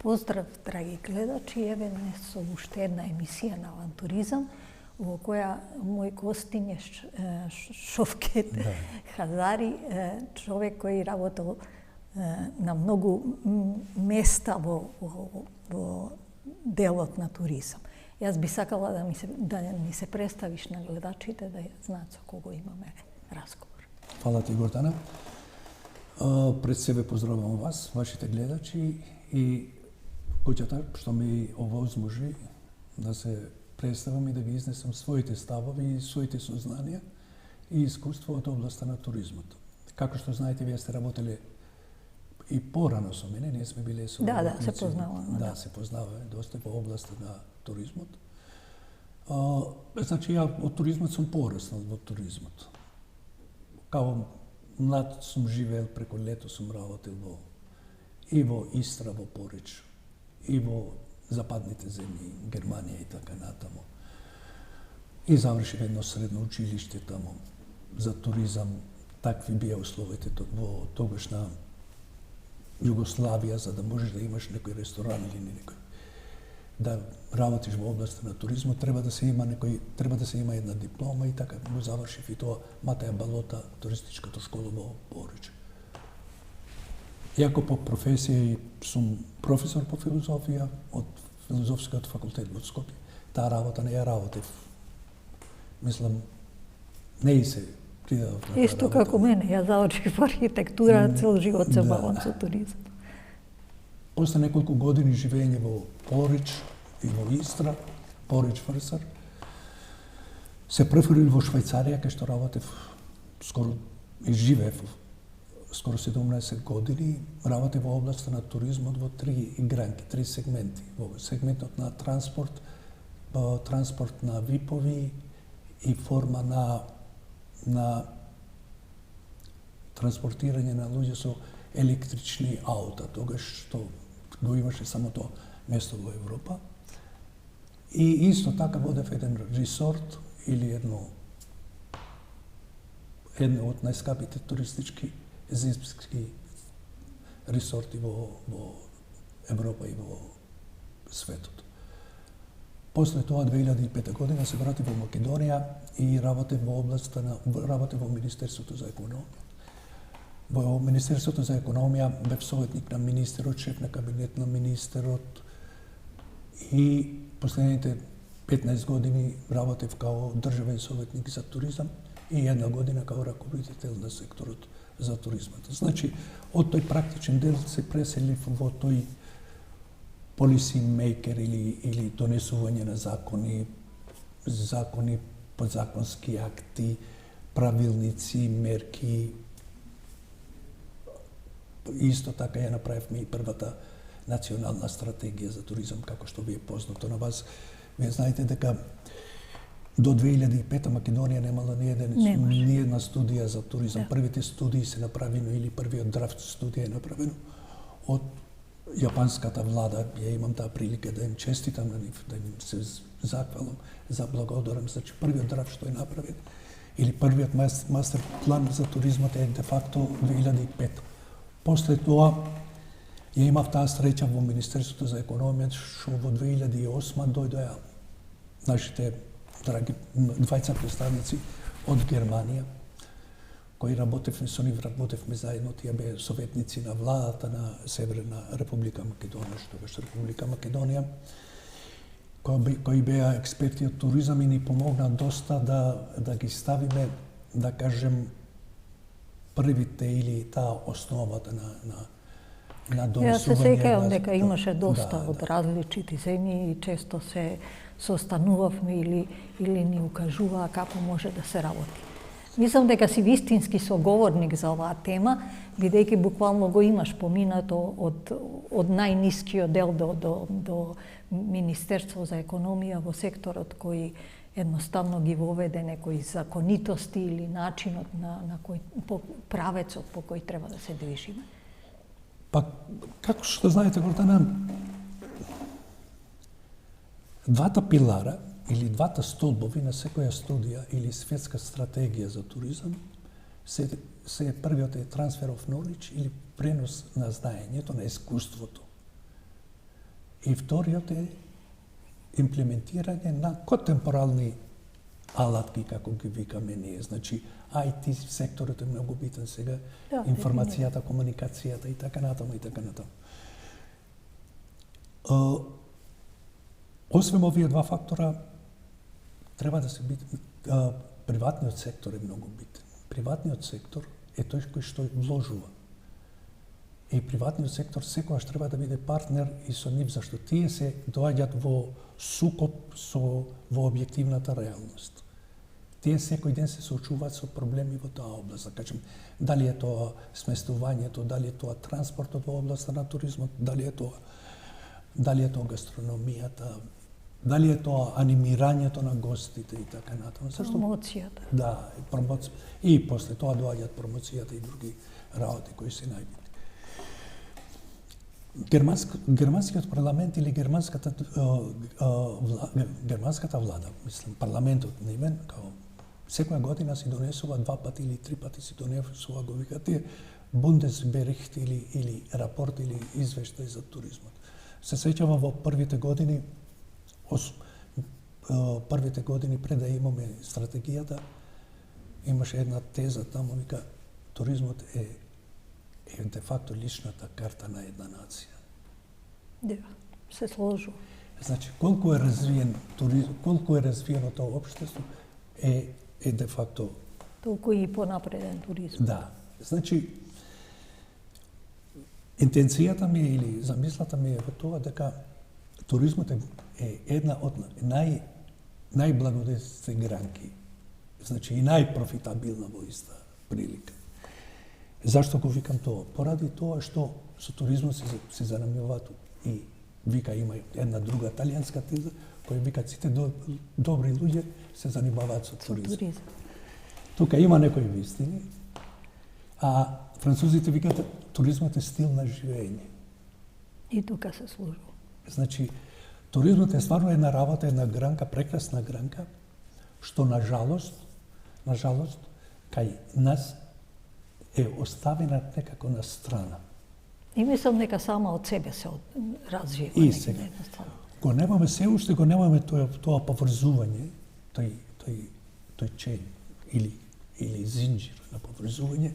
Поздрав, драги гледачи, еве днес со уште една емисија на авантуризам, во која мој гостин е Шовкет Хазари, човек кој работел на многу места во делот на туризам. Јас би сакала да ни се представиш на гледачите, да знаат со кого имаме разговор. Фала ти, Гордана. Пред себе поздравувам вас, вашите гледачи и куќата што ми овозможи да се представам и да ги изнесам своите ставови и своите сознанија и искуство од областта на туризмот. Како што знаете, вие сте работеле и порано со мене, ние сме биле со... Да, се познаваме. Да, се познаваме доста во областта на туризмот. Значи, ја од туризмот сум пораснал во туризмот. Као млад сум живеел, преку лето сум работел и во Истра, во Порич, и во западните земји, Германија и така натаму. И завршив едно средно училиште таму за туризам. Такви бија условите во тогашна Југославија, за да можеш да имаш некој ресторан или некој да работиш во областта на туризмот, треба да се има една диплома и така го завршив и тоа Матеја Балота, туристичката школа во Порич. Иако по професија сум професор по филозофија од Филозофскиот факултет во Скопје, таа работа не ја работев. Мислам, не и се придавав на таа Исто работа. како мене, ја завршив архитектура, цел живот се бавам со туризам. После неколку години живење во Порич и во Истра, Порич Фрсар, се префрлив во Швајцарија, кај што работев скоро и живеев скоро 17 години, работев во областта на туризмот во три гранки, три сегменти. Во сегментот на транспорт на випови и форма на транспортирање на луѓе со електрични аута, тогаш што го имаше само тоа место во Европа. И исто така водев еден ресорт или едно од најскапите туристички зимски ресорти во Европа и во светот. После тоа 2005 година се вратив во Македонија и работев во Министерството за економија. Во Министерството за економија бев советник на министерот, шеф на кабинет на министерот и последните 15 години работев као државен советник за туризам и една година као раководител на секторот за туризмот. Значи, од тој практичен дел се преселив во тој policy maker или донесување на закони, подзаконски акти, правилници, мерки. Исто така ја направивме и првата национална стратегија за туризам, како што ви е познато на вас. Вие знаете дека до 2005 Македонија немала ни една студија за туризам. Да. Првите студии се направено или првиот драфт студија е направено од јапанската влада. Ја имам таа прилика да им честитам на нив, да им се захвалам, заблагодарам. Значи првиот драфт што е направен или првиот мастер план за туризмот е де факто 2005. После тоа ја имав таа среќа во Министерството за економија што во 2008 дојдоа нашите драги двајца представници од Германија, кои работевме со нив, работевме заедно, тие беа советници на владата на Северна Република Македонија, што беше Република Македонија, кои беа експерти од туризам и ни помогна доста да ги ставиме, да кажем, првите или таа основата на донесување. Јас се сеќавам дека имаше доста од различити земји и често се состанувавме или ни укажуваа како може да се работи. Мислам дека си вистински соговорник за оваа тема, бидејќи буквално го имаш поминато од најнискиот дел до Министерство за економија во секторот кој едноставно ги воведе некои законитости или начинот на кој правецот по кој треба да се движиме. Па, како што знаете, Гордана, двата пилара или двата столбови на секоја студија или светска стратегија за туризам се првиот е transfer of knowledge или пренос на знаењето, на искуството. И вториот е имплементирање на контемпорални алатки, како ги викаме ние. Значи, IT секторот е многу битен сега, информацијата, комуникацијата и така натаму, и така натаму. Освен овие два фактора, треба да се битен. Приватниот сектор е многу битен. Приватниот сектор е тој кој што вложува. И приватниот сектор секогаш треба да биде партнер и со нив, зашто тие се доаѓаат во сукоп во објективната реалност. Тие секој ден се соочуваат со проблеми во таа област. Да кажем, дали е тоа сместувањето, дали е тоа транспортот во областа на туризмот, дали е тоа гастрономијата, дали е тоа анимирањето на гостите и така натаму. Промоцијата. Да, промоција. И после тоа доаѓаат промоцијата и други работи кои се најбитни. Германскиот парламент или германската влада, мислам, парламентот немен, као секоја година си донесува 2 пати или 3 пати си донесува, го викаат тие Бундесберихт или рапорт или извештај за туризмот. Се сеќавам во првите години пред да имаме стратегијата, имаше една теза таму, вика, туризмот е де факто личната карта на една нација. Да, се сложува. Значи, колку е развиено тоа општество е де факто толку и понапреден туризм. Да. Значи, интенцијата ми или замислата ми е во тоа дека туризмот е една од најблагодетелните гранки. Значи, и најпрофитабилна во иста прилика. Зашто го викам тоа? Поради тоа што со туризмот се занимаваат и вика има една друга италијанска теза која вика сите добри луѓе се занимаваат со туризм. Тука има некои вистини, а французите викаат туризмот е стил на живење. И тука се служува. Значи, туризмот е стварно една работа, една гранка, прекрасна гранка, што на жалост, кај нас е оставена некако на страна. И мислам дека сама од себе се развива. И сега, го немаме се уште, го немаме тоа поврзување, тој чен или зинџир на поврзување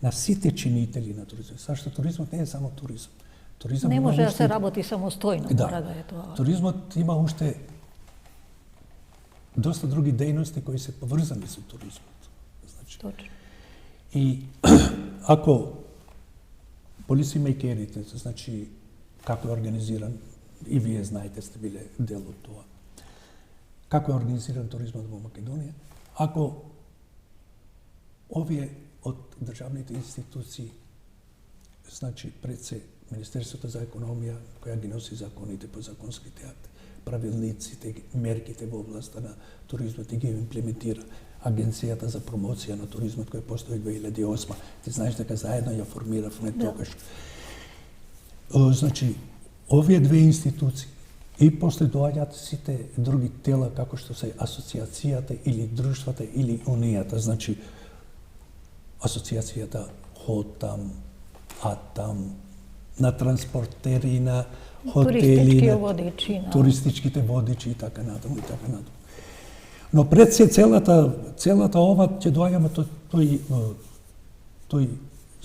на сите чинители на туризмот. Зашто туризмот не е само туризам. Не може да се работи самостојно, мора да е тоа. Туризмот има уште доста други дејности кои се поврзани со туризмот. Значи, точно. И ако полисимејкерите, значи како е организиран, и вие знаете, сте биле дел од тоа, како е организиран туризмот во Македонија, ако овие од државните институции, значи пред се Министерството за економија, која ги носи законите, подзаконските акти, правилниците, мерките во областа на туризмот и ги имплементира, Агенцијата за промоција на туризмот која постои 2008. Ти знаеш дека заедно ја формиравме тогаш. Значи, овие две институции и после доаѓаат сите други тела како што се асоциацијата или друштвата или унијата. Значи, асоциацијата ХОТАМ, АТАМ, на транспортери, на хотели, туристичките водичи и така натаму и така натаму. Но пред се целата ова ќе доаѓаме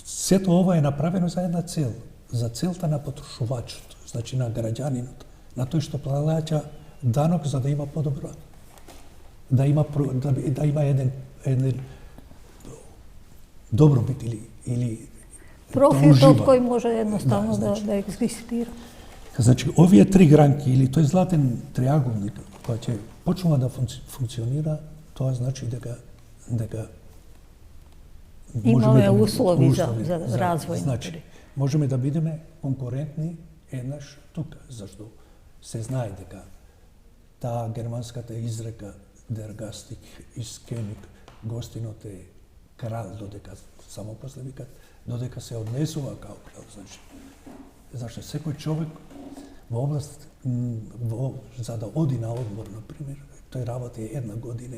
сето ова е направено за една цел, за целта на потрошувачот, значи на граѓанинот, на тој што плаќа данок за да има подобро, да има еден добробит или профитот кој може едноставно да екзистира. Значи, овие три гранки или тој златен триаголник кој ќе почнува да функционира, тоа значи дека имаме услови за развој. Значи, можеме да бидеме конкурентни еднаш тука, зашто се знае дека таа германската изрека Der Gastig ist König, гостинот е крал, додека само после викат, додека се однесува као крал, значи. Зашто секој човек во област, за да оди на одмор, например, тој работи една година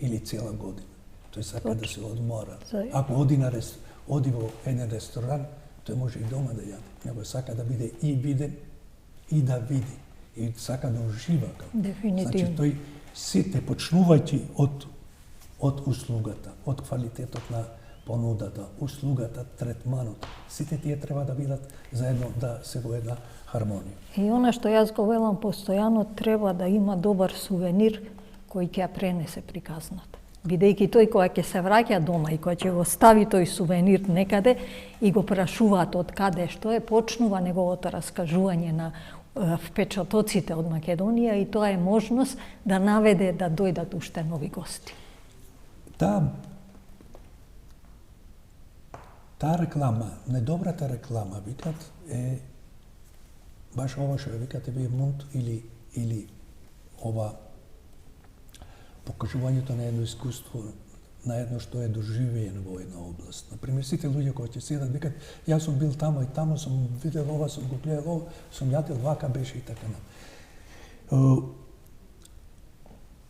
или цела година. Тој сака да се одмора. Ако оди во еден ресторан, тој може и дома да јаде. Него сака да биде и виден и да види и сака да ужива. Дефинитивно. Значи тој сите почнувајќи од услугата, од квалитетот на понудата, услугата, третманот, сите тие треба да бидат заедно, да се во една хармонија. И она што јас го велам постојано, треба да има добар сувенир кој ќе ја пренесе приказната. Бидејќи тој кој ќе се враќа дома и кој ќе го стави тој сувенир некаде и го прашуваат од каде што е, почнува неговото раскажување на впечатоците од Македонија и тоа е можност да наведе да дојдат уште нови гости. Таа реклама, најдобрата реклама, викат, е баш ова што викате вие мунт или ова покажувањето на едно искуство, на едно што е доживеено во една област. Например, сите луѓе кои ќе седат викат, јас сум бил тамо и тамо, сум видел ова, сум го гледал ова, сум јадел вака беше и така на.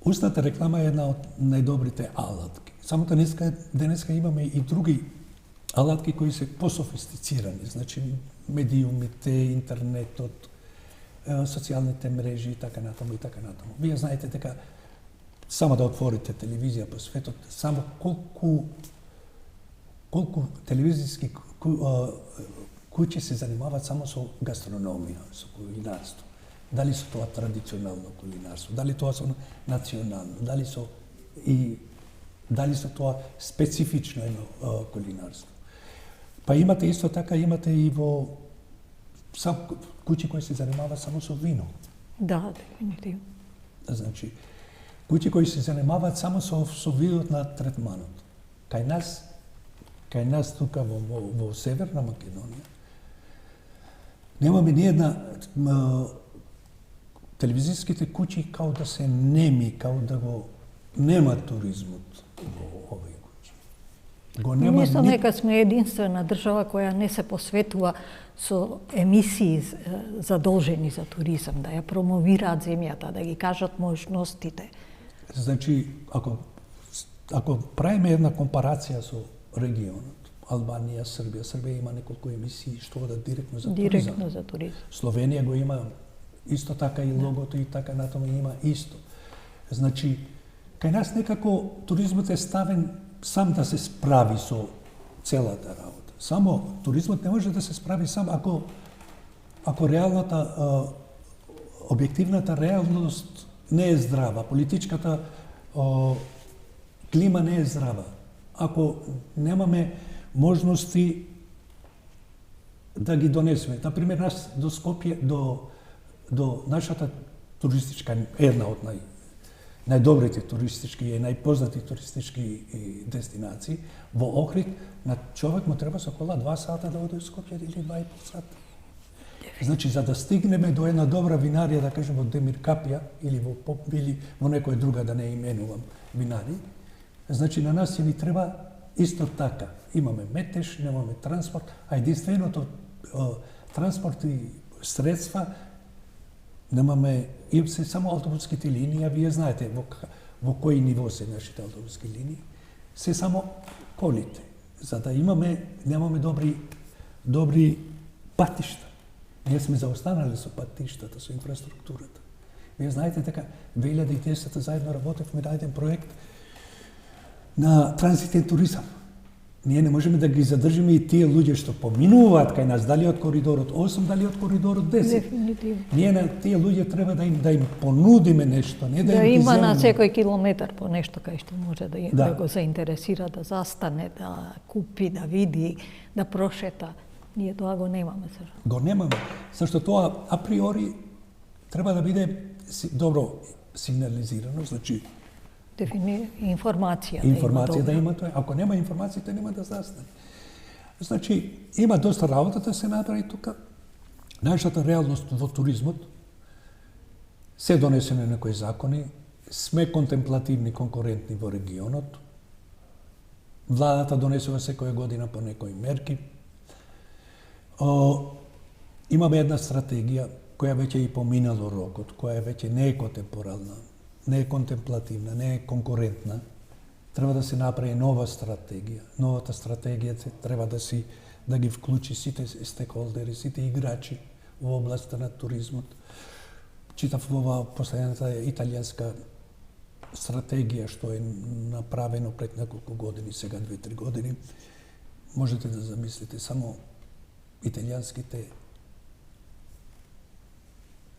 Устната реклама е една од најдобрите алатки. Само денеска имаме и други алатки кои се пософистицирани, значи медиумите, интернетот, социјалните мрежи и така натаму и така натаму. Вие знаете дека само да отворите телевизија по светот, само колку телевизиски куќи се занимаваат само со гастрономија, со кулинарство. Дали со тоа традиционално кулинарство, дали тоа со национално, дали со тоа специфично едно кулинарство. Па имате исто така, имате и во куќи кои се занимаваат само со вино. Да, дефинитивно. Значи, куќи кои се занимаваат само со видот на третманот. Кај нас тука во Северна Македонија немаме ни една телевизиските куќи као да се неми, као да го нема туризмот во овие куќи. Го нема. Мислам дека сме единствена држава која не се посветува со емисии задолжени за туризам, да ја промовираат земјата, да ги кажат можностите. Значи, ако правиме една компарација со регионот, Албанија, Србија има неколку емисии што одат директно за туризам. Директно за туризам. Словенија го има исто така и логото и така натаму има исто. Значи, кај нас некако туризмот е ставен сам да се справи со целата работа. Само туризмот не може да се справи сам ако реалната објективната реалност не е здрава, политичката клима не е здрава. Ако немаме можности да ги донесеме. Например, нас до Скопје, до нашата туристичка, една од најдобрите туристички и најпознати туристички дестинации, во Охрид, на човек му треба со кола 2 сата да оди во Скопје или 2,5 сата. Значи, за да стигнеме до една добра винарија, да кажем, во Демиркапија или во некоја друга, да не именувам винари, значи на нас ни треба исто така. Имаме метеж, немаме транспорт, а единственото транспорт и средства немаме, им се само автобуските линии, а вие знаете во кој ниво се нашите автобуски линии, се само колите. За да немаме добри патишта. Ние сме заостанали со патиштата, со инфраструктурата. Вие знаете дека 2010 заедно работевме на еден проект на транзитен туризам. Ние не можеме да ги задржиме и тие луѓе што поминуваат кај нас, дали од коридорот 8, дали од коридорот 10. Дефинитивно. Ние на тие луѓе треба да им понудиме нешто, не да им ги има земеме. на секој километар по нешто кај што може да го заинтересира, да застане, да купи, да види, да прошета. Ние тоа го немаме сега. Го немаме. Зашто тоа априори треба да биде добро сигнализирано, значи информација да има тоа. Ако нема информацијата, нема да застане. Значи, има доста работа да се направи тука. Нашата реалност во туризмот се донесени некои закони, сме контемплативни, конкурентни во регионот. Владата донесува секоја година по некои мерки. Имаме една стратегија која веќе и поминало рокот, која веќе не е контемпорална, не е контемплативна, не е конкурентна. Треба да се направи нова стратегија. Новата стратегија треба да ги вклучи сите стекхолдери, сите играчи во областта на туризмот. Читав ова последната италијанска стратегија што е направено пред неколку години, сега 2-3 години. Можете да замислите само италијанските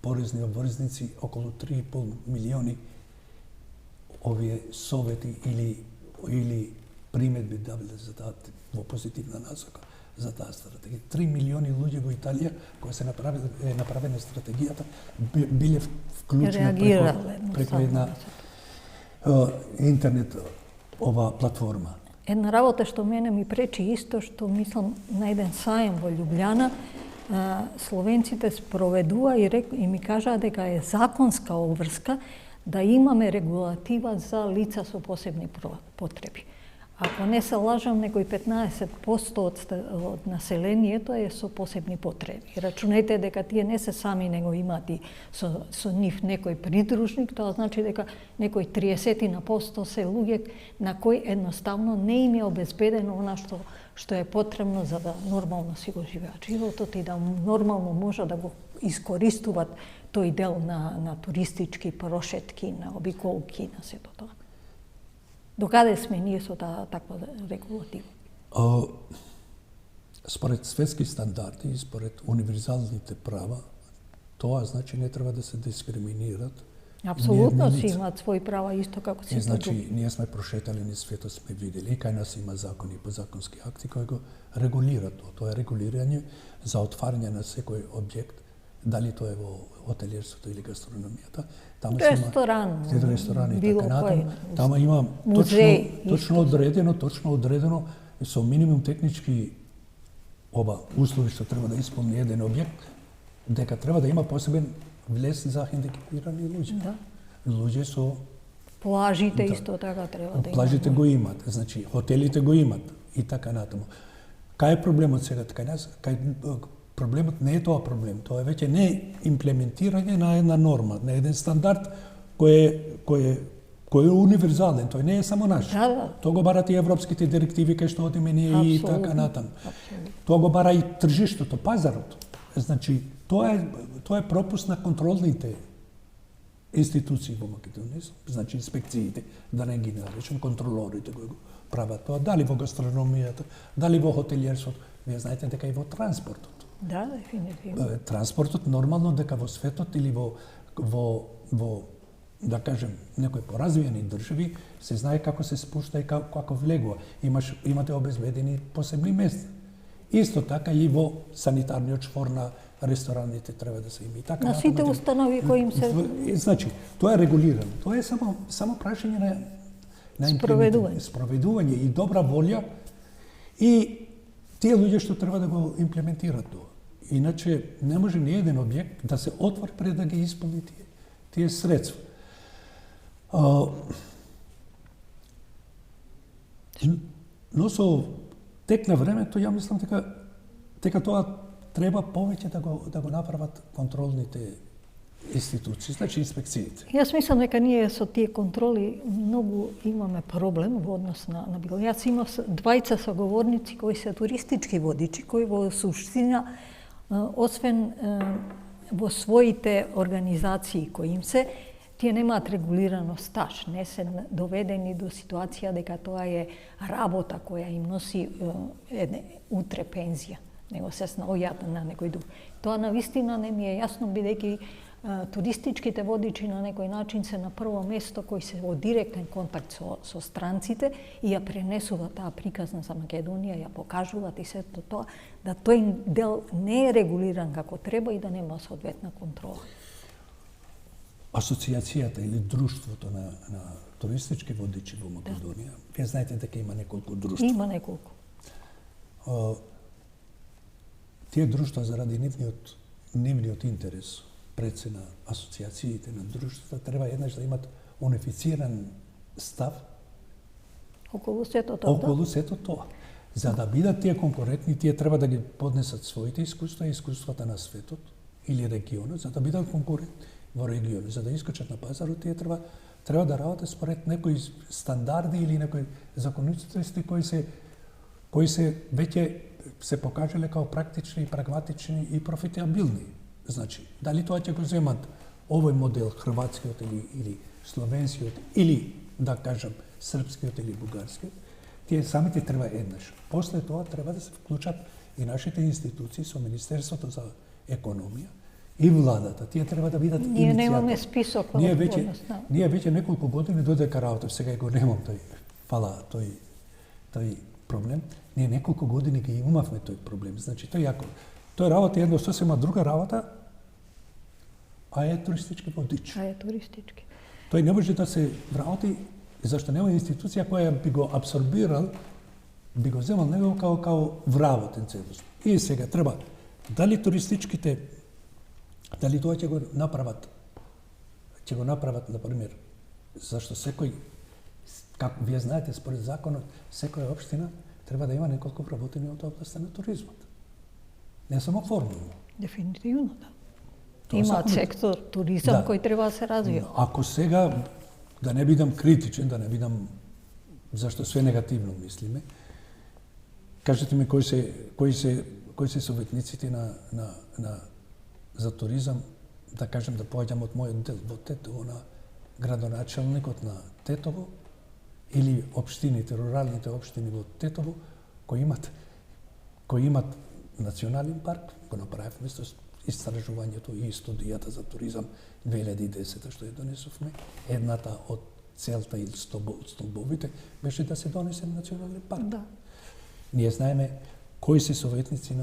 порезни обврзници, околу 3,5 милиони овие совети или приметби давале за таа во позитивна насока за таа стратегија. 3 милиони луѓе во Италија кои се направена стратегијата биле вклучени преку една интернет ова платформа. Една работа што мене ми пречи исто, што мислам на еден саем во Љубљана, словенците спроведува и ми кажаа дека е законска обврска да имаме регулатива за лица со посебни потреби. Ако не се лажам, некои 15% од населението е со посебни потреби. Рачунајте дека тие не се сами, него имаат и со нив некој придружник, тоа значи дека некои 30% се луѓе на кои едноставно не им е обезбедено она што е потребно за да нормално си го живеат животот и да нормално може да го искористуваат тој дел на туристички прошетки, на обиколки, на сето тоа. Докаде сме ние со таква регулатива? Според светски стандарди и според универзалните права, тоа значи не треба да се дискриминират. Апсолутно си имаат своји права исто како сите други. Значи, ние сме прошетали низ светот, сме видели, кај нас има закони и подзаконски акти кои го регулираат тоа. Тоа е регулирање за отварање на секој објект, дали тоа е во хотелиерството или гастрономијата. Ресторан и така натаму. Тама има точно одредено со минимум технички услови што треба да исполни еден објект, дека треба да има посебен влез за хендикепирани луѓе. Да. Луѓе со плажите исто така треба да имат. Плажите го имат, значи хотелите го имат и така натаму. Кај е проблемот сега кај нас? Проблемот не е тоа проблем, тоа е веќе не имплементирање на една норма, на еден стандард кој е универзален, тој не е само наш. Да. Тоа го барат и европските директиви кај што одиме ние и така натаму. Тоа го бара и тржиштото, пазарот. Значи, тоа е пропуст на контролните институции во Македонија, значи инспекциите, да не ги наречам, контролорите го прават тоа, дали во гастрономијата, дали во хотелиерството. Вие знаете дека и во транспортот. Да, дефинитивно. Транспортот нормално дека во светот или во да кажем некои поразвиени држави се знае како се спушта и како влегува. Имате обезбедени посебни места. Исто така и во санитарниот чвор на рестораните треба да се има и така. На сите установи кои им се значи, тоа е регулирано. Тоа е само прашање на спроведување и добра волја и тие луѓе што треба да го имплементираат тоа. Иначе не може ни еден објект да се отвори пред да ги исполни тие средства. Но со тек на времето, ја мислам дека тоа треба повеќе да го направат контролните институции, значи инспекциите. Јас мислам дека ние со тие контроли многу имаме проблем во однос на било. Јас имав двајца соговорници кои се туристички водичи, кои во суштина, освен во своите организации кои им се, тие немаат регулирано стаж, не се доведени до ситуација дека тоа е работа која им носи утре пензија, него се снаоѓаат на некој друг. Тоа навистина не ми е јасно, бидејќи туристичките водичи на некој начин се на прво место кои се во директен контакт со странците и ја пренесуваат таа приказна за Македонија, ја покажуваат и сето тоа, да тој дел не е регулиран како треба и да нема соодветна контрола. Асоциацијата или друштвото на туристички водичи во Македонија, вие знаете дека има неколку друштва. Има неколку. Тие друштва заради нивниот интерес пред се на асоциациите на друштвата треба еднаш да имат унифициран став околу сето тоа. За да бидат тие конкурентни, тие треба да ги поднесат своите искуства и искуствата на светот или регионот, за да бидат конкурентни во регионот, за да искочат на пазарот, тие треба да работат според некои стандарди или некои законодателства кои се веќе се покажале како практични и прагматични и профитабилни. Значи, дали тоа ќе го земат овој модел хрватскиот или словенскиот, или, да кажам, српскиот или бугарскиот, тие самите треба еднаш. После тоа треба да се вклучат и нашите институции со Министерството за економија и владата. Тие треба да бидат Ние немаме список. Ние веќе неколку години додека работам, сега го немам тој проблем. Ние неколку години ги имавме тој проблем. Значи, тој работа е едно сосема друга работа, а е туристички водич. Тој не може да се вработи, зашто нема институција која би го абсорбирал, би го земал него као вработен целост. И сега треба, дали туристичките, дали тоа ќе го направат, например, зашто секој, како вие знаете, според законот, секоја општина треба да има неколку вработени од областта на туризмот. Не само формално. Дефинитивно, да. Имаат сектор туризам кој треба да се развива. Ако сега, да не бидам критичен, да не бидам, зашто све негативно мислиме, кажете ми кои се советниците за туризам, да кажем да појдам од мојот дел во Тетово на градоначелникот на Тетово или општините, руралните општини во Тетово кои имат национален парк, го направивме со истражувањето и студијата за туризам 2010 што ја донесовме. Едната од целта или столбовите беше да се донесе национален парк. Да. Ние знаеме кои се советници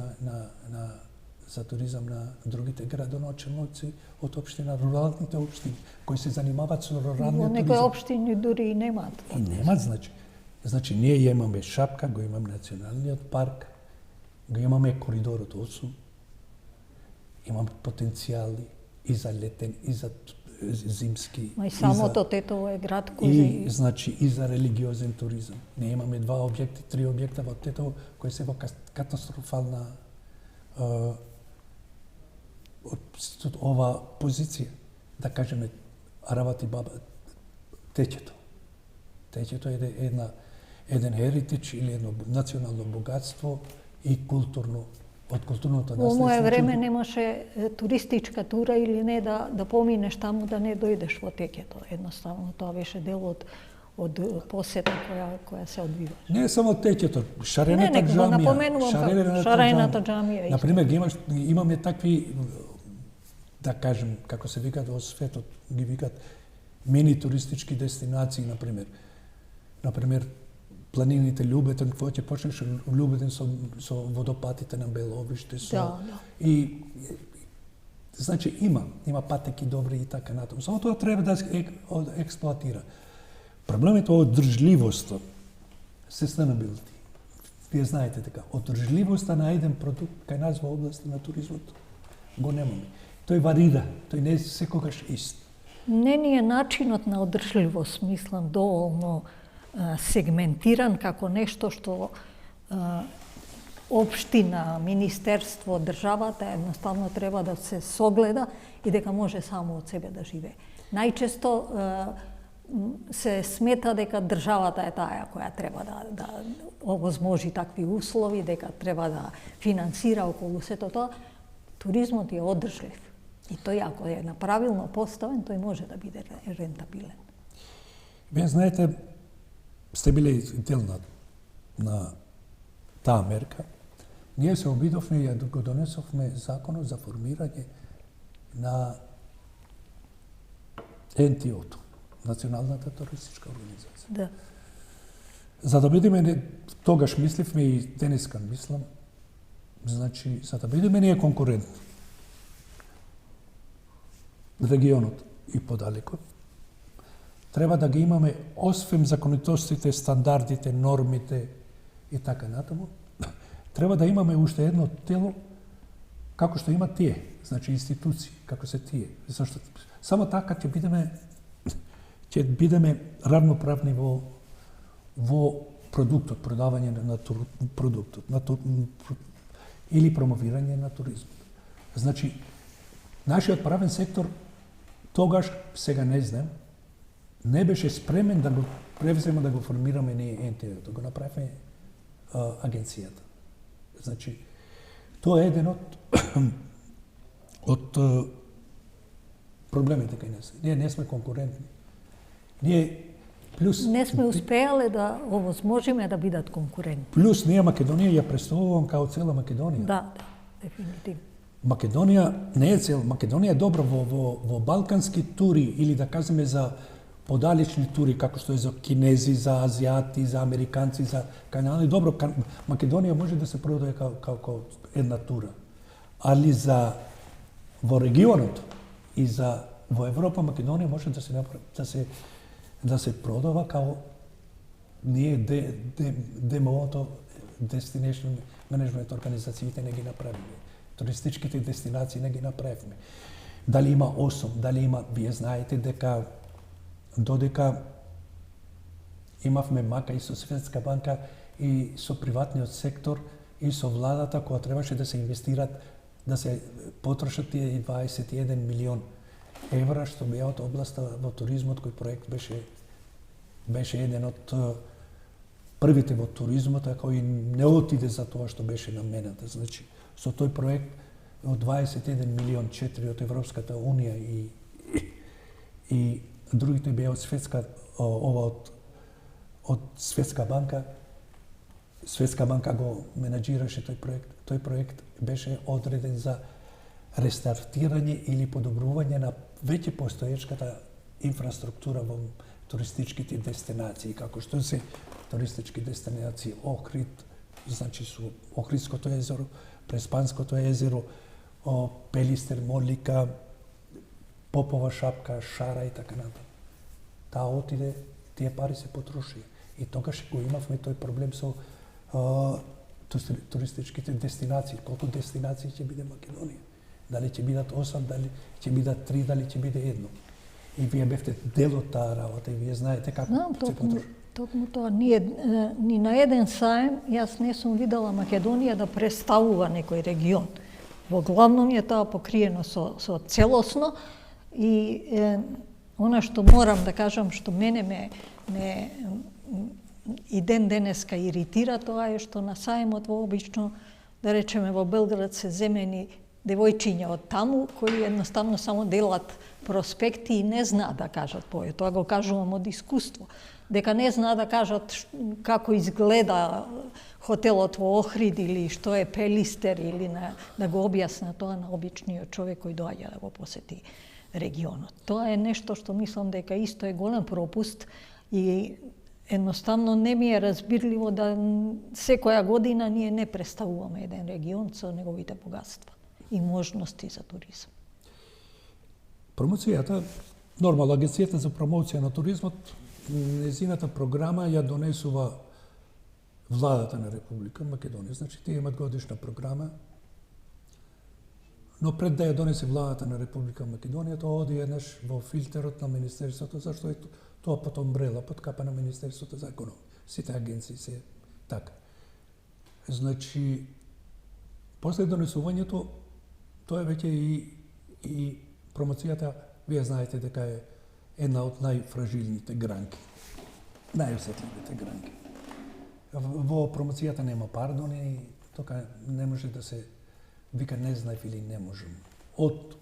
за туризам на другите градоначелници од општина, руралните општини, кои се занимаваат со руралниот туризам. Некои општини дури и немаат. И немаат, значи ние имаме Шапка, го имаме националниот парк, го имаме коридорот 8, имаме потенцијали и за летен, и за зимски. И самото Тетово е град кој и за религиозен туризам. Ние имаме 2 објекти, 3 објекта во Тетово кои се во катастрофална ова позиција. Да кажеме, работи баба Теќето. Теќето е еден херитидж или едно национално богатство и културно, од културното наследство. Во моје време немаше туристичка тура или не да поминеш таму да не дојдеш во Теќето. Едноставно тоа беше дел од посета која се одвива. Не само Теќето, Шарената џамија. Шарената џамија. Например, имаме такви, да кажем, како се викаат во светот, ги викаат мини туристички дестинации, например, планините Љубетен, кога ќе почнеш Љубетен со водопатите на Беловиште, и значи има патеки добри и така натаму. Само тоа треба да се експлоатира. Проблемот е одржливоста, sustainability. Вие знаете така, одржливоста на еден продукт кај нас во областа на туризмот го немаме. Тој варира, тој не е секогаш ист. Не ни е начинот на одржливост, мислам, доволно сегментиран како нешто што општина, министерство, државата едноставно треба да се согледа и дека може само од себе да живее. Најчесто се смета дека државата е таа која треба да овозможи такви услови, дека треба да финансира околу сето тоа. Туризмот е одржлив и тој ако е направилно поставен, тој може да биде рентабилен. Вие знаете, сте биле дел на таа мерка. Ние се обидовме и го донесовме законот за формирање на НТО-то, Националната туристичка организација. Да. За да бидеме, тогаш мисливме и денеска мислам, значи, за да бидеме ние конкурентни, регионот и подалеко, треба да ги имаме, освен законитостите, стандардите, нормите и така натаму, треба да имаме уште едно тело, како што имат тие, значи институции, како се тие. Зашто само така ќе бидеме равноправни во продуктот, продавање на продуктот, или промовирање на туризмот. Значи, нашиот правен сектор тогаш, сега не знам, не беше спремен да го превземе, да го формираме ние НТО, да го направиме агенцијата. Значи, тоа е еден од проблемите кај нас. Ние не сме конкурентни. Ние плюс Не сме успеале да овозможиме да бидат конкурентни. плюс ние Македонија ја представувам као цела Македонија. Да, дефинитивно. Македонија не е цел, Македонија е добра во балкански тури или да кажеме за подалечни тури, како што е за кинези, за азијати, за американци, за канали. Добро, Македонија може да се продаде како една тура. Али за во регионот и за во Европа Македонија може да се продава као ние ДМО-то, Destination Management организациите не ги направиме. Туристичките дестинации не ги направиме. Дали има 8, дали има, вие знаете дека додека имавме мака и со Светска банка и со приватниот сектор и со владата која требаше да се инвестират, да се потрошат тие 21 милион евра што беа од областа во туризмот, кој проект беше еден од првите во туризмот, а кој не отиде за тоа што беше намената. Значи, со тој проект од 21 милион 4 од Европската Унија и другите беа од Светска, ова од Светска банка. Светска банка го менаџираше тој проект. Тој проект беше одреден за рестартирање или подобрување на веќе постоечката инфраструктура во туристичките дестинации, како што се туристички дестинации Охрид, значи со Охридското езеро, Преспанското езеро, Пелистер, Морлика, Попова шапка, Шара и така натаму. Таа отиде, тие пари се потрошија. И тогаш го имавме тој проблем со туристичките дестинации. Колку дестинации ќе биде Македонија? Дали ќе бидат 8, дали ќе бидат 3, дали ќе биде 1? И вие бевте дел од таа работа и вие знаете како се потроши. Токму тоа. Ние ни на еден саем, јас не сум видела Македонија да представува некој регион. Во главном е тоа покриено со целосно и она што морам да кажам, што мене ме и ден денеска иритира, тоа е што на саемот вообично, да речеме во Белград се земени девојчиња од таму, кои едноставно само делат проспекти и не знаат да кажат повеќе. Тоа го кажувам од искуство. Дека не знаат да кажат како изгледа хотелот во Охрид или што е Пелистер или да го објасна тоа на обичниот човек кој доаѓа да го посети регионот. Тоа е нешто што мислам дека исто е голем пропуст и едноставно не ми е разбирливо да секоја година ние не представуваме еден регион со неговите богатства и можности за туризам. Промоцијата, нормално Агенцијата за промоција на туризмот, незината програма ја донесува владата на Република Македонија. Значи, тие имат годишна програма, но пред да ја донесе владата на Република Македонија, тоа оди еднаш во филтерот на Министерството, зашто е тоа под омбрела, под капа на Министерството за економија. Сите агенции се така. Значи, после донесувањето, тоа е веќе и промоцијата, вие знаете дека е една од најфражилните гранки, најосетливите гранки. Во промоцијата нема пардони, тока не може да се вика не знаев или не можем. Од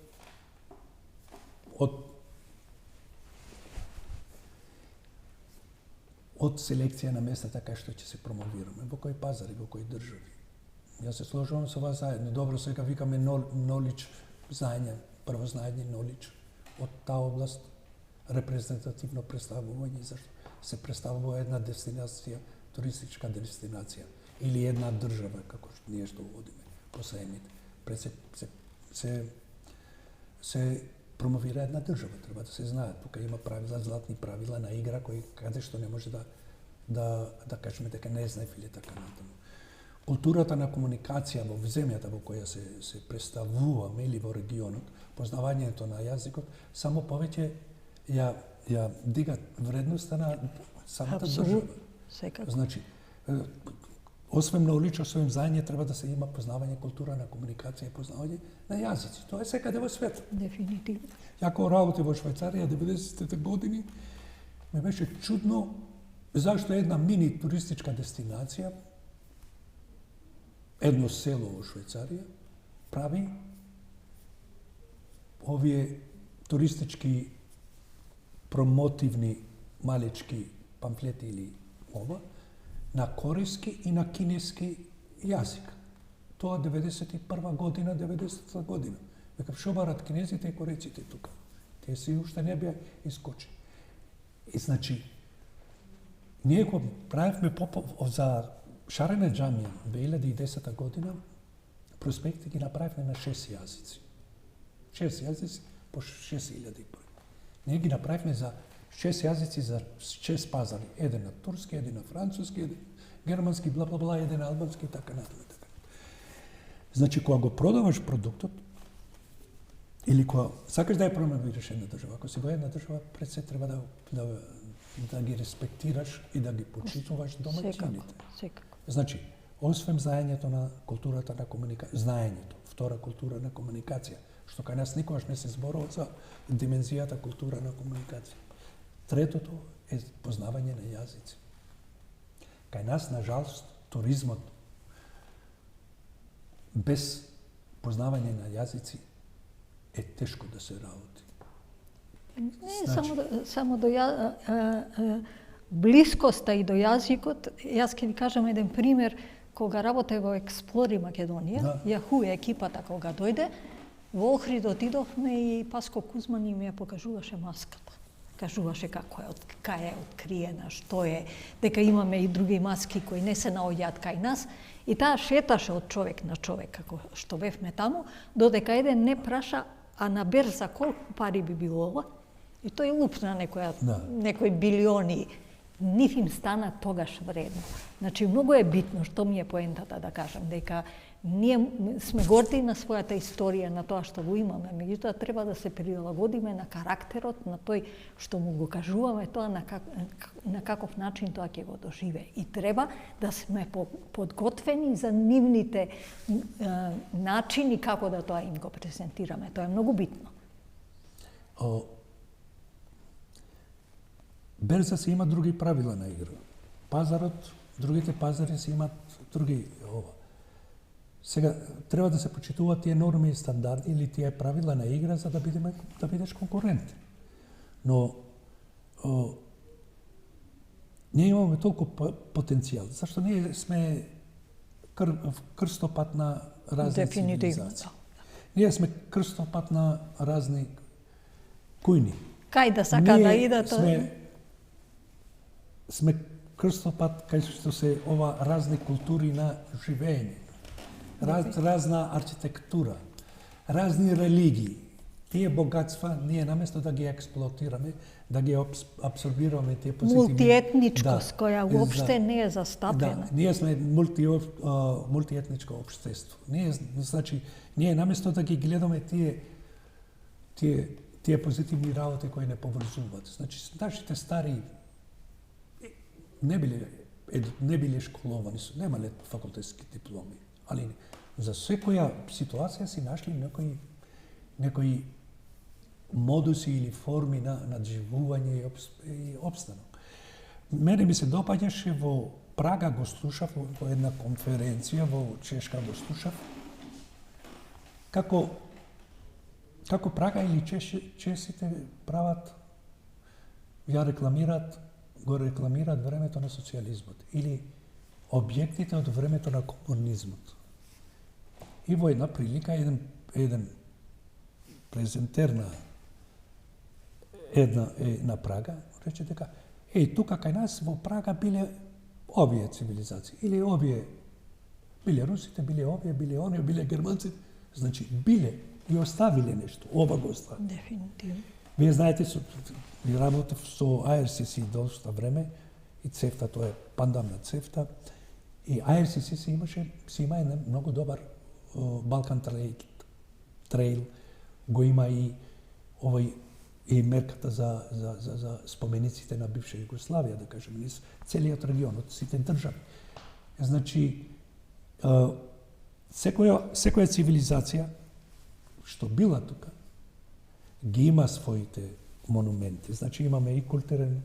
селекција на местата кај што ќе се промовираме, во кои пазари, во кои држави. Јас се сложувам со вас заедно. Добро, сега викаме knowledge, знаење, прво знаење, knowledge од таа област, репрезентативно представување, зашто се представува една дестинација, туристичка дестинација или една држава, како што ние што водиме по саемите. Пред се промовира една држава, треба да се знае. Тука има правила, златни правила на игра кои каде што не може да кажеме дека не знаев или така натаму. Културата на комуникација во земјата во која се представуваме или во регионот, познавањето на јазикот, само повеќе ја дига вредноста на самата држава. Секако. Значи, освен на улично, освен знаење, треба да се има познавање култура на комуникација и познавање на јазици. Тоа е секаде во светот. Дефинитивно. Ја кога работи во Швајцарија 90-те години, ме беше чудно зашто една мини туристичка дестинација, едно село во Швајцарија, прави ovие туристички промотивни малечки памфлети или ова, на корејски и на кинески јазик. Тоа 91 година, 90 година. Векав, шо барат кинезите и корејците тука? Те си уште не беа искочи. И значи, ние го правевме за Шарена џамија 2010 година, проспекти ги направивме на 6 јазици. 6 јазици по 6000 број. Ние ги направивме за 6 јазици за 6 пазари. Еден на турски, еден на француски, еден германски, бла бла бла, еден албански и така натаму. Значи, кога го продаваш продуктот, или кога сакаш да ја промовираш една држава, ако си во една држава, пред се треба да ги респектираш и да ги почитуваш домаќините. Секако. Значи, освен знаењето на културата на комуникација, знаењето, втора култура на комуникација, што кај нас никогаш не се зборува за димензијата култура на комуникација. Третото е познавање на јазици. Кај нас, на жалост, туризмот без познавање на јазици е тешко да се работи. Не само до блискоста и до јазикот. Јас ќе ви кажам еден пример. Кога работев во Експлори Македонија, Јаху екипата кога дојде, во Охрид отидовме и Паско Кузмани ми ја покажуваше маската. Кажуваше како е, кај е откриена, што е, дека имаме и други маски кои не се наоѓаат кај нас. И таа шеташе од човек на човек, како што бевме таму, додека еден не праша, а на берза колку пари би било ова, и тој лупна некои билиони. Нив им стана тогаш вредно. Значи, многу е битно, што ми е поентата да кажам, дека ние сме горди на својата историја, на тоа што го имаме, меѓутоа треба да се прилагодиме на карактерот, на тој што му го кажуваме, тоа на каков начин тоа ќе го доживее. И треба да сме подготвени за нивните начини како да тоа им го презентираме. Тоа е многу битно. Берза си има други правила на игра. Пазарот, другите пазари си имат други ова. Сега треба да се почитуваат тие норми и стандарди или тие правила на игра за да бидеш конкурентен. Но ние имаме толку потенцијал, зашто ние сме крстопат на разни цивилизации. Ние сме крстопат на разни кујни. Кај да сака да идат? Сме крстопат кај што се ова разни култури на живење, разна архитектура, разни религии. Тие богатства ние наместо да ги експлоатираме, да ги абсорбираме тие позитивни... Мултиетничкост, која уопште не е застапена. Да, ние сме мултиетничко општество. Ние наместо да ги гледаме тие позитивни работи кои не поврзуваат. Значи, нашите стари не биле школовани, немале факултетски дипломи, али за секоја ситуација си нашли некои модуси или форми на живување и обстанок. Мене ми се допаѓаше во Прага, го слушав во една конференција во Чешка, го слушав како Прага или чесите прават, го рекламираат времето на социјализмот или објектите од времето на комунизмот. И во една прилика еден презентер на Прага рече дека тука кај нас во Прага биле овие цивилизации или овие биле русите, биле овие, биле оние, биле германците, значи биле и оставиле нешто, ова го оставиле. Дефинитивно. Вие знаете, работев со IRCC доста време и ЦЕФТА, тоа е пандам на ЦЕФТА, и IRCC си има еден многу добар Балкан трейл, го има и овој и мерката за спомениците на бивша Југославија, да кажем, низ целиот регион, од сите држави. Значи, секоја цивилизација што била тука, ги има своите монументи. Значи, имаме и културен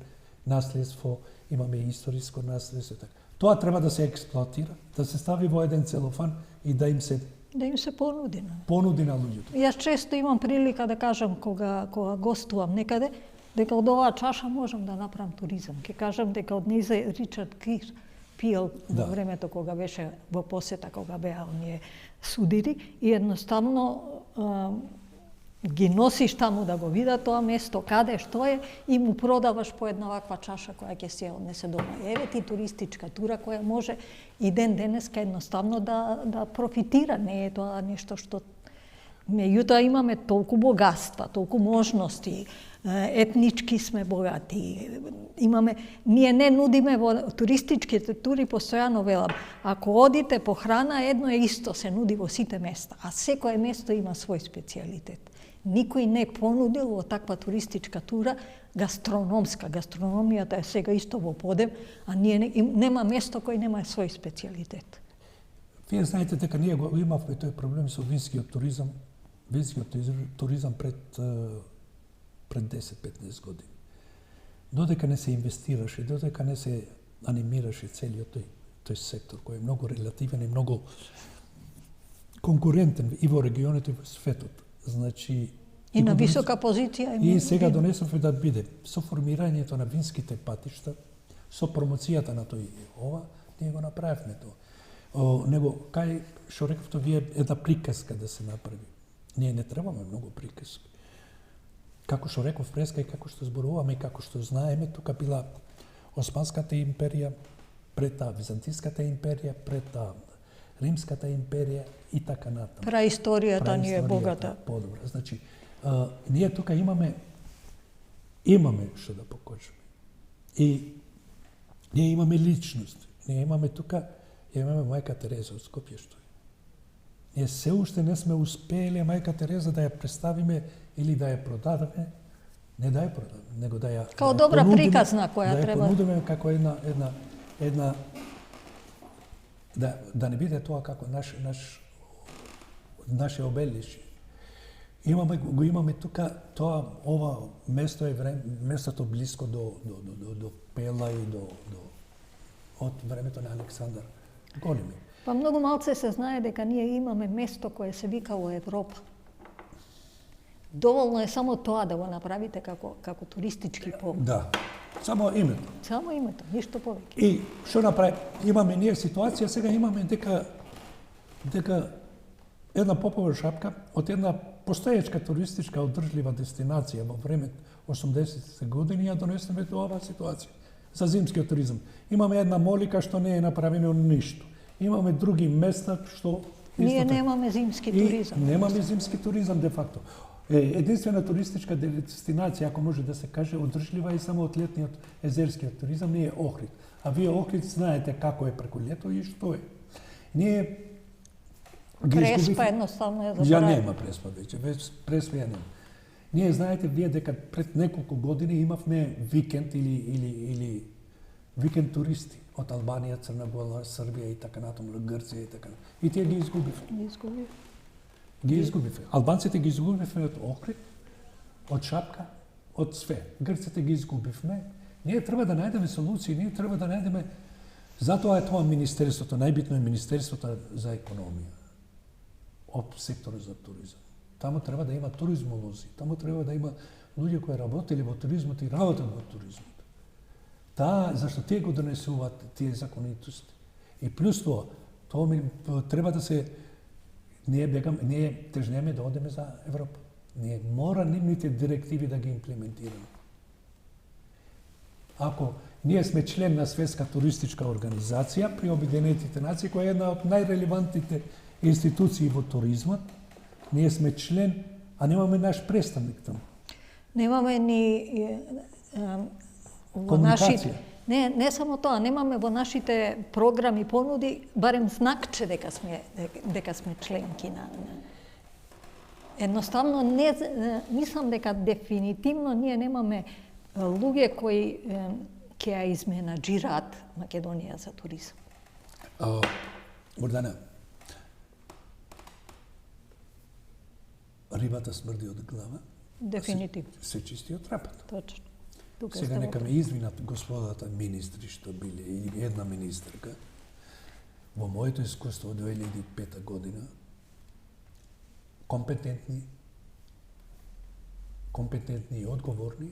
наследство, имаме и историско наследство. Тоа треба да се експлоатира, да се стави во еден целофан и да им се Да им се понуди. Понуди на луѓето. Јас често имам прилика да кажам кога гостувам некаде, дека од оваа чаша можам да направам туризам. Ке кажам дека од нејзе Ричард Гир пиел во времето кога беше во посета, кога беа оние судири и едноставно ги носиш таму да го видат тоа место, каде, што е, и му продаваш по една ваква чаша која ќе се однесе дома. Еве ти туристичка тура која може и ден денеска едноставно да профитира. Не е тоа нешто што... Меѓутоа имаме толку богатства, толку можности, етнички сме богати. Ние не нудиме во туристичките тури, постојано велам, ако одите по храна, едно е исто се нуди во сите места, а секое место има свој специјалитет. Никој не понудил во таква туристичка тура гастрономска. Гастрономијата е сега исто во подем, а нема место кој нема свој специјалитет. Вие знаете дека ние го имавме тој проблем со винскиот туризам, пред 10-15 години. Додека не се инвестираше, додека не се анимираше целиот тој сектор, кој е многу релативен и многу конкурентен и во регионот и во светот. Значи, и на висока позиција. И сега донесовме да биде со формирањето на винските патишта, со промоцијата на тој ние го направивме тоа. Него, кај што рековте вие, една приказка да се направи. Ние не требаме многу приказки. Како што реков преска и како што зборуваме и како што знаеме, тука била Османската империја, пред таа Византиската империја, пред таа Римската империја и така натаму. Праисторијата ни е богата. Подобра. Значи, ние тука имаме што да покажеме. И ние имаме личност. Ние имаме тука, имаме мајка Тереза од Скопје што е. Ние се уште не сме успееле мајка Тереза да ја представиме или да ја продадеме, не да ја продадеме, него да ја као добра приказна која треба. Да ја понудиме како една да не биде тоа како наше обелишје. Го имаме тука ова место е местото блиско до Пела и од времето на Александар Големи. Па многу малце се знае дека ние имаме место кое се викало Европа. Доволно е само тоа да го направите како туристички повод. Да. Само името. Само името, ништо повеќе. И што направи? Имаме ние ситуација, сега имаме дека една попова шапка од една постоечка туристичка одржлива дестинација во времето 80-те години ја донесеме до оваа ситуација за зимскиот туризам. Имаме една молика што не е направено ништо. Имаме други места што ние немаме зимски туризам. Немаме зимски туризам де факто. Единствена туристичка дестинација, ако може да се каже, одржлива и само од летниот езерскиот туризам не е Охрид. А вие Охрид знаете како е преку лето и што е. Ние Преспа едноставно е заборавено. Ја нема Преспа веќе, Преспа ја нема. Ние знаете вие дека пред неколку години имавме викенд или викенд туристи од Албанија, Црна Гора, Србија и така натаму, Грција и така натаму. И тие ги изгубивме. Ги изгубивме. Албанците ги изгубивме од Охрид, од Шапка, од све. Грците ги изгубивме. Ние треба да најдеме солуции, ние треба да најдеме... Затоа е тоа министерството, најбитно е министерството за економија од секторот за туризам. Таму треба да има туризмолози, таму треба да има луѓе кои работели во туризмот и работат во туризмот. Зашто тие го донесуваат тие законитости. И плюс тоа треба да се... Ние тежнеме да одеме за Европа. Ние мора нивните директиви да ги имплементираме. Ако ние сме член на Светска туристичка организација при Обединетите нации, која е една од најрелевантните институции во туризмот, ние сме член, а немаме наш представник таму. Немаме ни во нашите... Не само тоа, немаме во нашите програми понуди барем знакче дека сме членки на... Едноставно, мислам дека дефинитивно ние немаме луѓе кои ќе ја изменаџираат Македонија за туризам. Гордана, рибата смрди од глава. Дефинитивно. Се чисти од трапата. Точно. Сега нека ме извинат господата министри што биле, или една министерка. Во моето искуство од 2005 година, компетентни и одговорни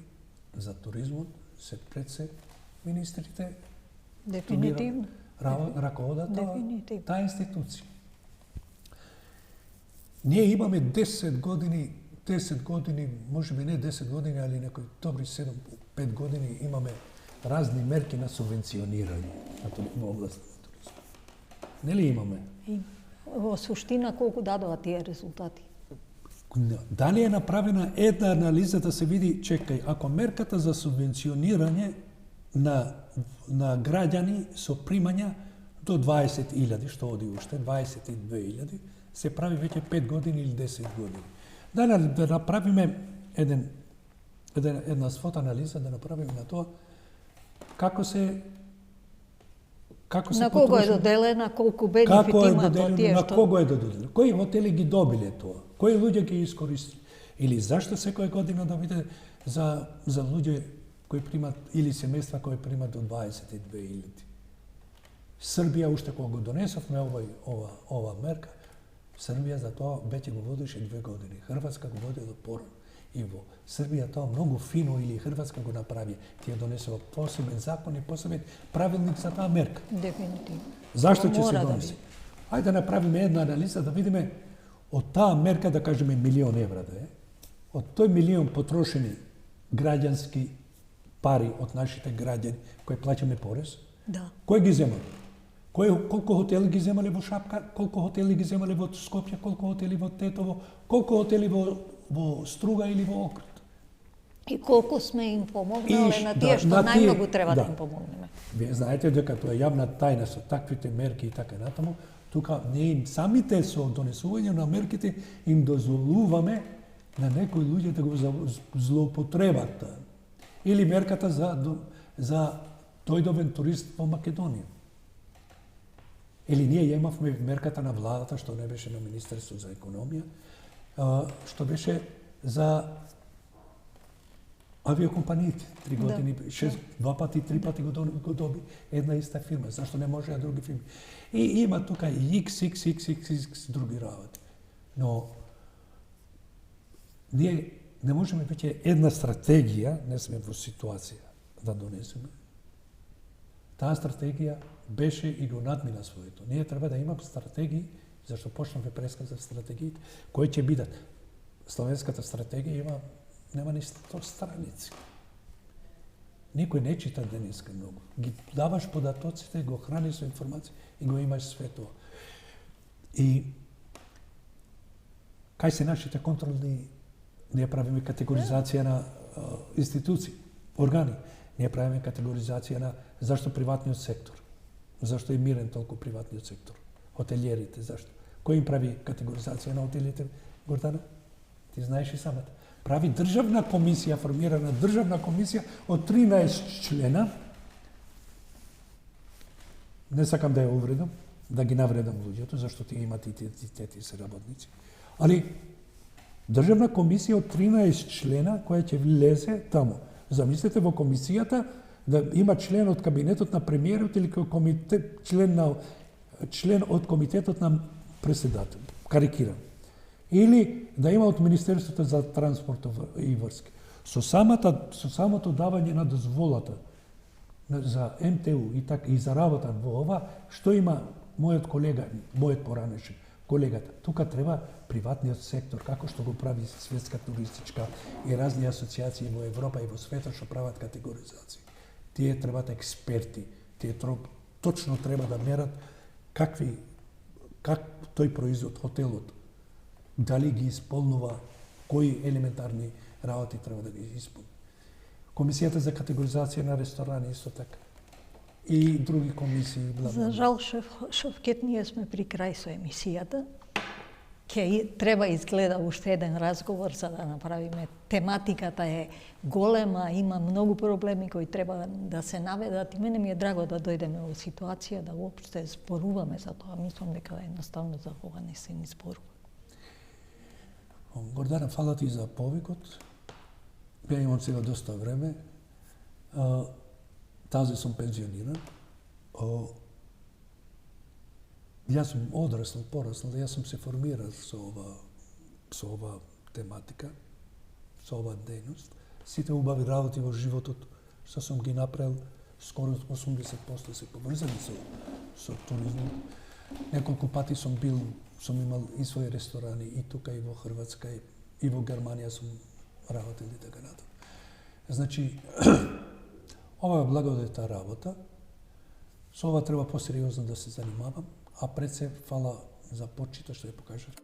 за туризмот се пред се министрите. Дефинитивно. Раководат Дефинитивно. таа институција. Ние имаме 10 години, може би не 10 години, али некои добри 7-5 години имаме разни мерки на субвенционирање во област на туризмот. Нели имаме? И во суштина колку дадоа тие резултати? Дали е направена една анализа да се види, чекај, ако мерката за субвенционирање на граѓани со примања до 20.000, што оди уште, 22.000, се прави веќе 5 години или 10 години. Да направиме една свот анализа, да направиме на тоа како се на кого е доделена, колку бенефит има тоа тие што... На кого е доделено? Кои хотели ги добиле тоа? Кои луѓе ги искористили? Или зашто секоја година да биде за луѓе кои примат, или семејства кои примат до 22.000? Србија, уште кога го донесовме ова мерка, Србија за тоа веќе го водеше 2 години. Хрватска го водела порано. И во Србија тоа многу фино, или Хрватска го направи. Тие донесува посебен закон и посебен правилник за таа мерка. Дефинитивно. Зашто ќе се донесе? Ајде да направиме една анализа, да видиме од таа мерка, да кажеме 1.000.000 евра да е, од тој 1.000.000 потрошени граѓански пари од нашите граѓани кои плаќаме порез, да. Кој ги земали? Колку хотели ги земале во Шапка, колку хотели ги земале во Скопје, колку хотели во Тетово, колку хотели во Струга или во Охрид. И колку сме им помогнале на тие што најмногу треба да им помогнеме. Вие знаете дека тоа е јавна тајна со таквите мерки и така натаму. Тука ние им самите со донесување на мерките им дозволуваме на некои луѓе да го злоупотребат. Или мерката за дојдовен турист во Македонија. Или ние имавме мерката на владата, што не беше на Министерство за економија, што беше за авиокомпаниите. 3 години, 2 пати, 3 пати го доби една иста фирма. Зашто не може други фирми? И има тука и x други работи. Но ние не можеме веќе една стратегија, не сме во ситуација да донесеме. Таа стратегија беше и го надмина своето. Ние треба да имаме стратегии, зашто почнавме преска за стратегиите, кои ќе бидат. Словенската стратегија нема ни 100 страници. Никој не чита денеска многу. Ги даваш податоците, го храниш со информација и го имаш све тоа. И кај се нашите контролни, ние правиме категоризација на институции, органи. Ние правиме категоризација на зашто приватниот сектор. Зашто е мирен толку приватниот сектор? Хотелиерите, зашто? Кој им прави категоризација на хотелите, Гордана? Ти знаеш и самата. Прави државна комисија, формирана државна комисија од 13 члена. Не сакам да ја увредам, да ги навредам луѓето, зашто тие имат идентитети и се работници. Али, државна комисија од 13 члена која ќе влезе таму. Замислете во комисијата да има член од кабинетот на премиерот или член од комитетот на преседател. Карикирам. Или да има од Министерството за транспорт и врски. Со самото давање на дозволата за МТУ и за работа во ова, што има мојот колега, мојот поранешен колегата. Тука треба приватниот сектор, како што го прави Светска туристичка и разни асоциации во Европа и во светот што прават категоризација. Тие требат експерти, тие точно треба да мерат как тој производ, хотелот, дали ги исполнува, кои елементарни работи треба да ги исполни. Комисијата за категоризација на ресторани исто така. И други комисии. За жал, Шовкет, ние сме при крај со емисијата. Треба изгледа уште еден разговор за да направиме. Тематиката е голема, има многу проблеми кои треба да се наведат и мене ми е драго да дојдеме во ситуација да уопште зборуваме за тоа. Мислам дека едноставно за ова не се ни зборува. Гордана, фала ти за повикот. Ја имам сега доста време. Тази сум пензиониран. Јас сум одраснал, пораснал, јас сум се формирал со ова со ова тематика, со ова дејност. Сите убави работи во животот што сум ги направил, скоро 80% се поврзани со туризмот. Неколку пати сум имал и своји ресторани и тука и во Хрватска и во Германија сум работил и така натаму. Значи, ова е благодетна работа. Со ова треба посериозно да се занимавам, а пред се фала за почитот што ја покажав.